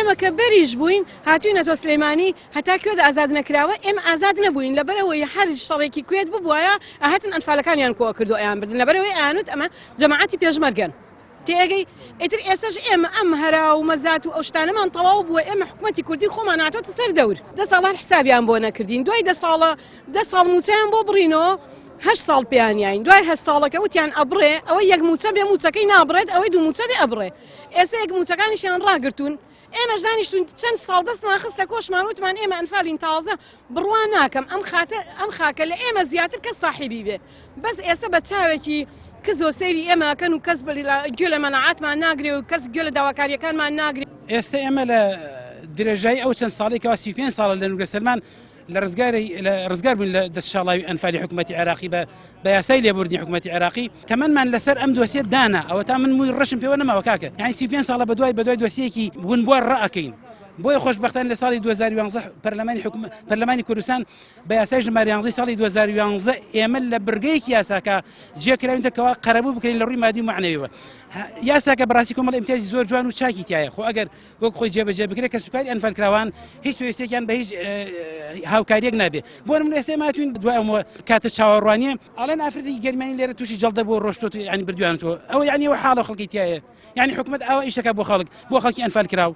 ئێمە کە بەریش بووین هاتوینەتۆ سلەیمانی هەتا کوێ ئازاد نەکراوە ئێمە ئازاد نەبووین لەبەرەوەی هەر شەڕێکی کوێت ببووایە ئاهاتن ئەنفالەکانیان کۆ کردو ئەیان بردن لەبەرەوەی ئاانوت ئەمە جەماعەتی پێشمەرگەن تێگەی ئیتر ئێستش ئێمە ئەم هەرا و مەزات و ئەو شتانەمان تەواو بووە ئێمە حکوومەتی کوردی خۆمان هاتۆتە سەر دەور 10 ساڵان حسابیان بۆ نەکردین دوای 10 ساڵ موچەیان بۆ بڕینەوە 8 ساڵ پیانیین دوای 8 ساڵەکە وتیان ئەبڕێ ئەوەی یەک موچە بێ موچەکەی نابڕێت ئەوەی دوو موچە بێ ئەبڕێ ئێستا یەک موچەکانیشیان ڕاگرتوون ئێمەش دانیشتون چەند ساڵ دەستمان خستە کۆشمان وتمان ئێمە ئەنفالین تازە بڕوان ناکەم ئەم خاکە لە ئێمە زیاتر کەس ساحیبی بێ بەس ئێستا بە چاوێکی کەس سەیری ئێمەکەن و کەس گوێ لە مەناعاتمان ناگرێ و کەس گوێ لە داواکاریەکانمان ناگرێت ئێستا ئێمە لە درێژایی ئەو چەند ساڵێکەوە 35 ساڵە لە نورگە سلمان لە ڕزگار بوون لە دەستشاڵاوی ئەنفالی حکوومەتی عێراقی بە یاسای لێبوردنی حکوومەتی عێراقی تەمەنمان لەسەر ئەم دۆسیە دانا ئەوە تا من مووی ڕەشم پێوە نەماوە کاکە یعنی 35 ساڵە بەدوای دۆسیەکی ونبوار ڕائەکەین بۆیە خۆشبەختانە لە ساڵی 2011 پەرلەمانی کوردستان بە یاسای ژمارە 11 ساڵی 2011 ئێمە لە برگەیەکی یاساکە جێکراوینەوە قەرەبوو بکرین لە ڕووی مادی و معنەویەوە یاساکە بەڕاستی کۆمەڵ ئیمتیازی زۆر جوان و چاکی تایە خۆ ئەگەر وەک خۆی جێبەجێ بکرێت کە سوکاری ئەنفالکراوان هیچ پێویستێکیان بە هیچ هاوکاریەک نابێ بۆ نمونە ئێستا ماتوین دوای ئەمە کاتە چاوەڕوانیە ئەڵێن ئافرەتی گەرمانی لێرە تووشی جەڵدە بۆ ڕۆشتۆ ینی بردویانەوە ئەوە یعنی ئەوە حاڵە خەڵکی تایە یعنی حکوومەت ئەوە ئیشەکە بۆ خەڵک بۆ خەڵکی ئەنفال کراو